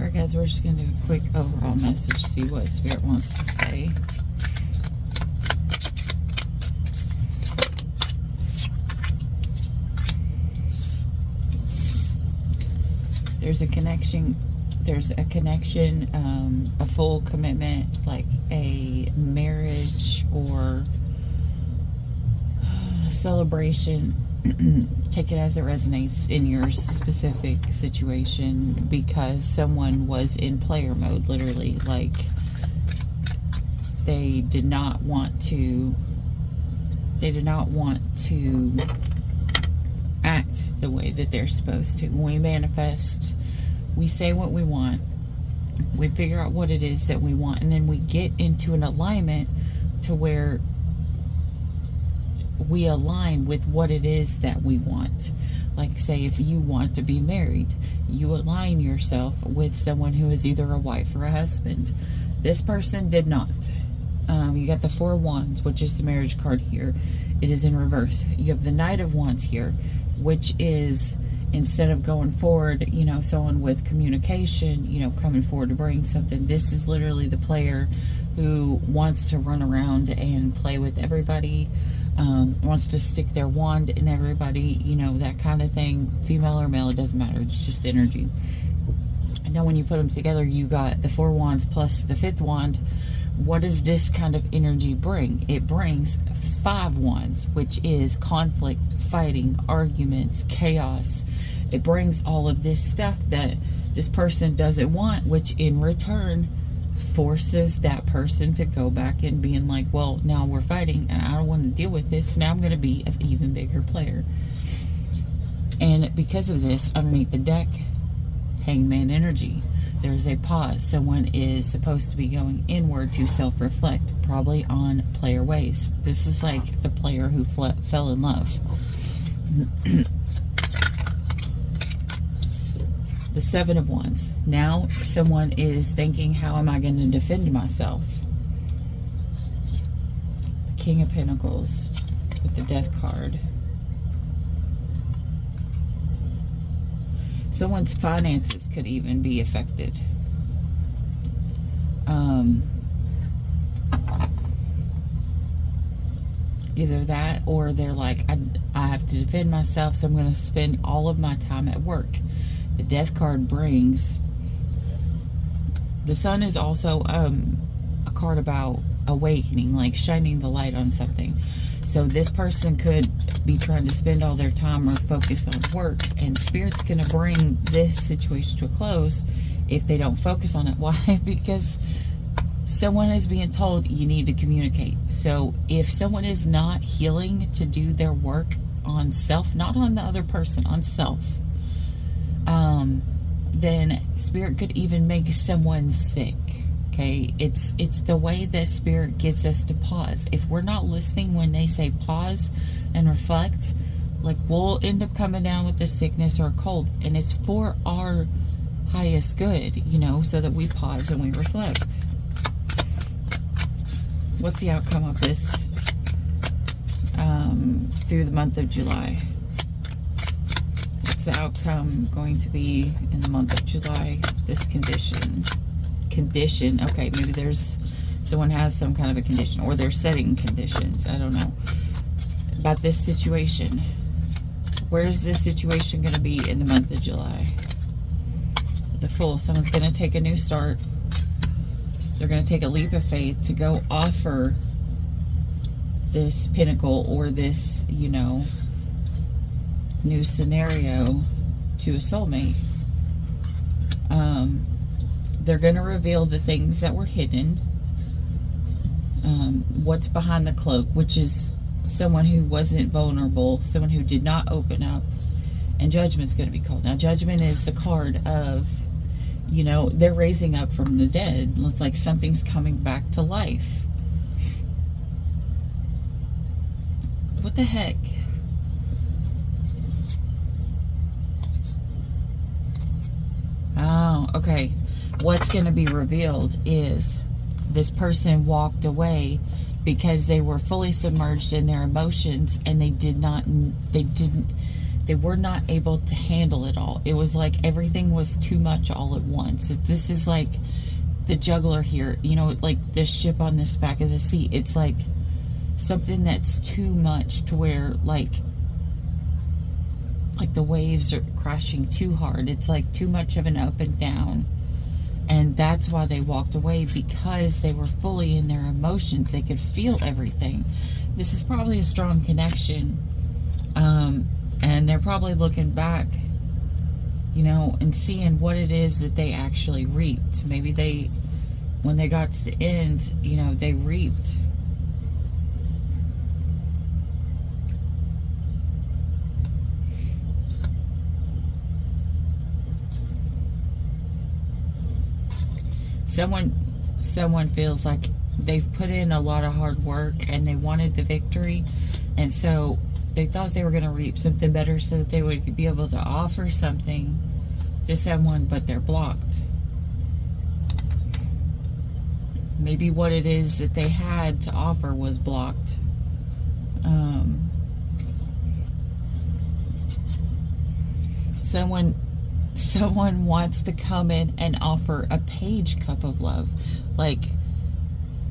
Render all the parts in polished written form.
Alright guys, we're just going to do a quick overall message, see what Spirit wants to say. There's a connection, a full commitment, like a marriage or celebration. Take it as it resonates in your specific situation, because someone was in player mode, literally. Like, they did not want to act the way that they're supposed to. When we manifest, we say what we want, we figure out what it is that we want, and then we get into an alignment to where we align with what it is that we want. Like, say, if you want to be married, you align yourself with someone who is either a wife or a husband. This person did not. You got the Four of Wands, which is the marriage card here. It is in reverse. You have the Knight of Wands here, which is, instead of going forward, you know, someone with communication, you know, coming forward to bring something. This is literally the player who wants to run around and play with everybody, wants to stick their wand in everybody, you know, that kind of thing. Female or male, it doesn't matter. It's just energy. And now when you put them together, you got the Four Wands plus the Fifth Wand. What does this kind of energy bring? It brings Five Wands, which is conflict, fighting, arguments, chaos. It brings all of this stuff that this person doesn't want, which in return forces that person to go back and being like, well, now we're fighting and I don't want to deal with this. Now I'm going to be an even bigger player. And because of this, underneath the deck, Hangman energy. There's a pause. Someone is supposed to be going inward to self-reflect, probably on player ways. This is like the player who fell in love. The Seven of Wands. Now someone is thinking, how am I going to defend myself? The King of Pentacles with the Death card. Someone's finances could even be affected. Either that, or they're like, I have to defend myself, so I'm going to spend all of my time at work. The Death card brings... The Sun is also a card about awakening, like shining the light on something. So this person could be trying to spend all their time or focus on work, and Spirit's going to bring this situation to a close if they don't focus on it. Why? Because someone is being told you need to communicate. So if someone is not healing to do their work on self, not on the other person, on self, then Spirit could even make someone sick. Okay, it's the way that Spirit gets us to pause. If we're not listening when they say pause and reflect, like, we'll end up coming down with a sickness or a cold, and it's for our highest good, you know, so that we pause and we reflect. What's the outcome of this through the month of July? What's the outcome going to be in the month of July? This condition. Okay, maybe there's someone has some kind of a condition, or they're setting conditions. I don't know about this situation. Where's this situation going to be in the month of July? The Fool. Someone's going to take a new start. They're going to take a leap of faith to go offer this pinnacle or this, you know, new scenario to a soulmate. They're going to reveal the things that were hidden. What's behind the cloak, which is someone who wasn't vulnerable, someone who did not open up. And Judgment's going to be called. Now, Judgment is the card of, you know, they're raising up from the dead. It's like something's coming back to life. What the heck? Oh, okay. What's going to be revealed is this person walked away because they were fully submerged in their emotions, and they didn't They were not able to handle it all. It was like everything was too much all at once. This is like the juggler here, you know, like the ship on this back of the sea. It's like something that's too much to where like the waves are crashing too hard. It's like too much of an up and down. And that's why they walked away, because they were fully in their emotions. They could feel everything. This is probably a strong connection. And they're probably looking back, you know, and seeing what it is that they actually reaped. Maybe they, when they got to the end, you know, they reaped. Someone feels like they've put in a lot of hard work and they wanted the victory, and so they thought they were going to reap something better so that they would be able to offer something to someone, but they're blocked. Maybe what it is that they had to offer was blocked. Someone wants to come in and offer a page cup of love, like,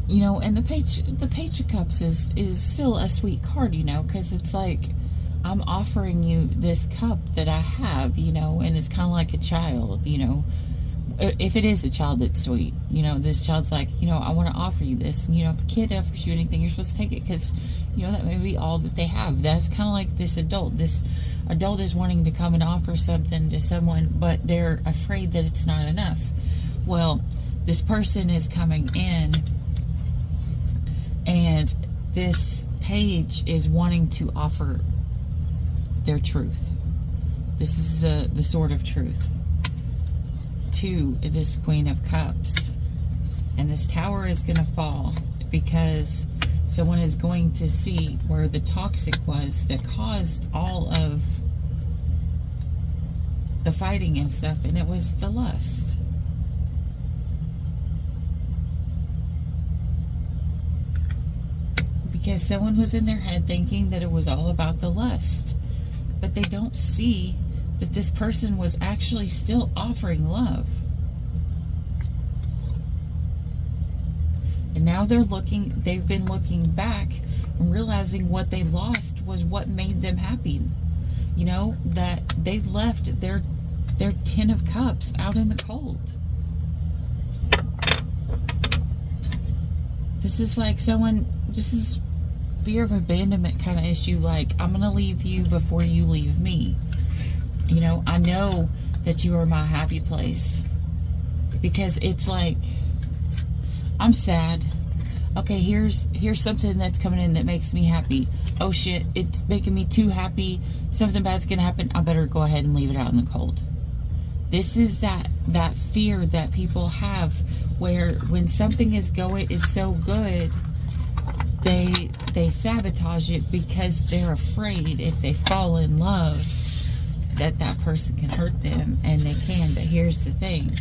you know, and the page of cups is still a sweet card, you know, because it's like, I'm offering you this cup that I have, you know, and it's kind of like a child, you know. If it is a child, it's sweet, you know. This child's like, you know, I want to offer you this, and you know, if a kid offers you anything, you're supposed to take it, because you know that may be all that they have. That's kind of like this adult. This adult is wanting to come and offer something to someone, but they're afraid that it's not enough. Well, this person is coming in, and this page is wanting to offer their truth. This is the sword of truth to this Queen of Cups. And this tower is going to fall because someone is going to see where the toxic was that caused all of the fighting and stuff, and it was the lust. Because someone was in their head thinking that it was all about the lust, but they don't see that this person was actually still offering love. And now they've been looking back and realizing what they lost was what made them happy. You know, that they left their 10 of cups out in the cold. This is like this is fear of abandonment kind of issue, like, I'm gonna leave you before you leave me. You know, I know that you are my happy place, because it's like, I'm sad. Okay, here's something that's coming in that makes me happy. Oh shit, it's making me too happy. Something bad's gonna happen. I better go ahead and leave it out in the cold. This is that fear that people have, where when something is so good, they sabotage it because they're afraid if they fall in love that person can hurt them, and they can. But here's the thing: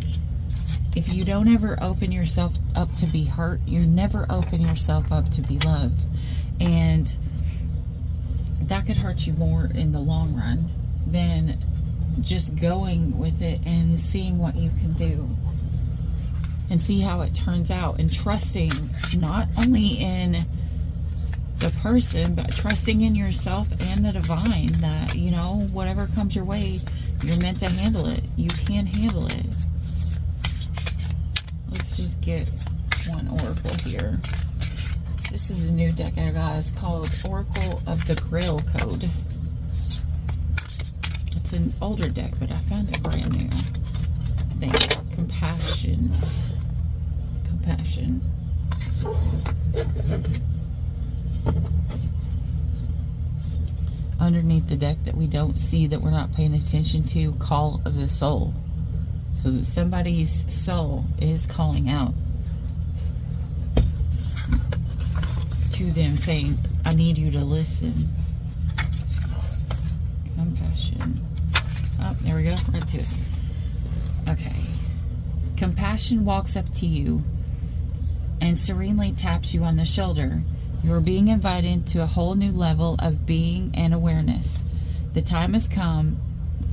if you don't ever open yourself up to be hurt, you never open yourself up to be loved, and that could hurt you more in the long run than just going with it and seeing what you can do and see how it turns out, and trusting not only in the person, but trusting in yourself and the divine, that, you know, whatever comes your way, you're meant to handle it. You can handle it. Let's just get one oracle here. This is a new deck I got. It's called Oracle of the Grail Code. It's an older deck, but I found it brand new. I think. Compassion. Underneath the deck that we don't see, that we're not paying attention to, Call of the Soul. So that somebody's soul is calling out to them, saying, I need you to listen. Compassion. Oh, there we go. Right to it. Okay. Compassion walks up to you and serenely taps you on the shoulder. You are being invited to a whole new level of being and awareness. The time has come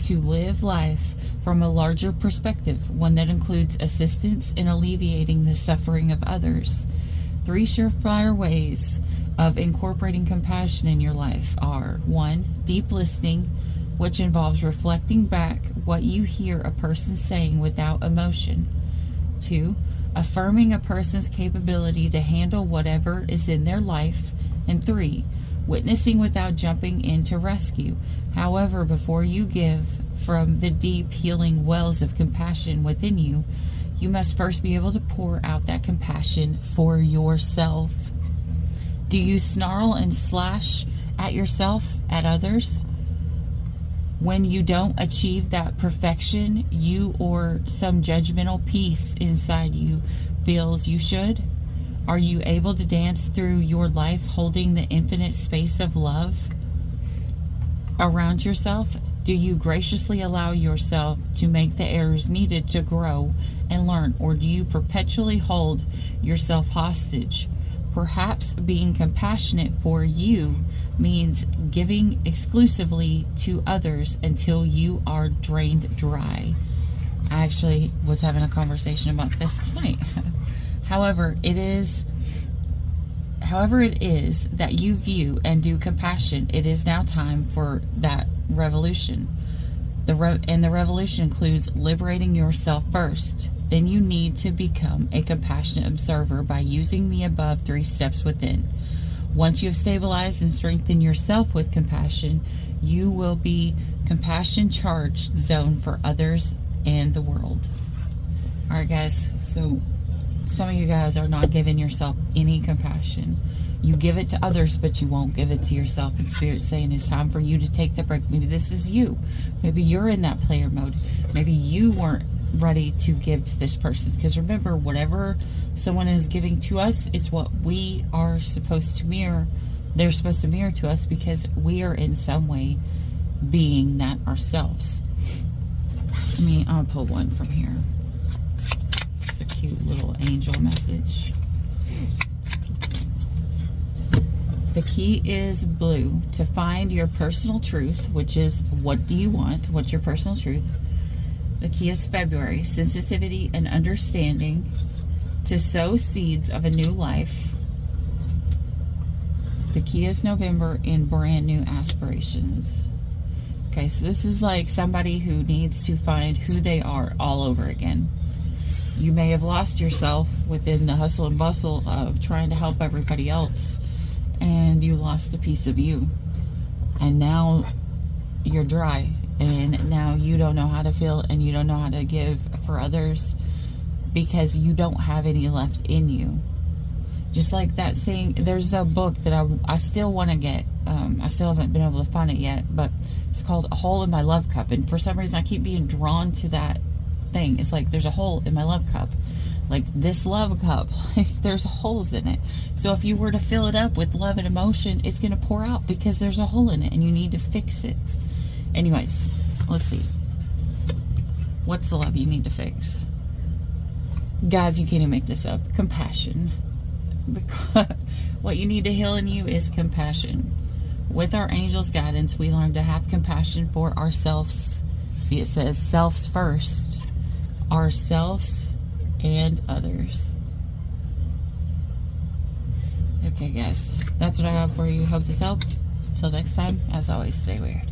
to live life from a larger perspective, one that includes assistance in alleviating the suffering of others. 3 surefire ways of incorporating compassion in your life are: 1. Deep listening, which involves reflecting back what you hear a person saying without emotion. 2. Affirming a person's capability to handle whatever is in their life. And 3. Witnessing without jumping in to rescue. However, before you give from the deep healing wells of compassion within you, you must first be able to pour out that compassion for yourself. Do you snarl and slash at yourself, at others? When you don't achieve that perfection you or some judgmental piece inside you feels you should? Are you able to dance through your life holding the infinite space of love around yourself? Do you graciously allow yourself to make the errors needed to grow and learn, or do you perpetually hold yourself hostage? Perhaps being compassionate for you means giving exclusively to others until you are drained dry. I actually was having a conversation about this tonight. However it is that you view and do compassion, it is now time for that revolution. The revolution includes liberating yourself first. Then you need to become a compassionate observer by using the above 3 steps within. Once you have stabilized and strengthened yourself with compassion, you will be compassion charged zone for others and the world. All right, guys. So some of you guys are not giving yourself any compassion. You give it to others, but you won't give it to yourself. And Spirit's saying it's time for you to take the break. Maybe this is you. Maybe you're in that player mode. Maybe you weren't ready to give to this person. Because remember, whatever someone is giving to us, it's what we are supposed to mirror. They're supposed to mirror to us because we are in some way being that ourselves. I'll pull one from here. It's a cute little angel message. The key is blue. To find your personal truth, which is what do you want? What's your personal truth? The key is February. Sensitivity and understanding. To sow seeds of a new life. The key is November. In brand new aspirations. Okay, so this is like somebody who needs to find who they are all over again. You may have lost yourself within the hustle and bustle of trying to help everybody else, and you lost a piece of you, and now you're dry, and now you don't know how to feel, and you don't know how to give for others because you don't have any left in you. Just like that saying, there's a book that I still want to get. I still haven't been able to find it yet, but it's called A Hole in My Love Cup, and for some reason I keep being drawn to that thing. It's like there's a hole in my love cup. Like this love cup, like there's holes in it. So if you were to fill it up with love and emotion, it's going to pour out because there's a hole in it and you need to fix it. Anyways, let's see. What's the love you need to fix? Guys, you can't even make this up. Compassion. Because what you need to heal in you is compassion. With our angels' guidance, we learn to have compassion for ourselves. See, it says selves first. Ourselves and others. Okay, guys, that's what I have for you. Hope this helped. Until next time, as always, stay weird.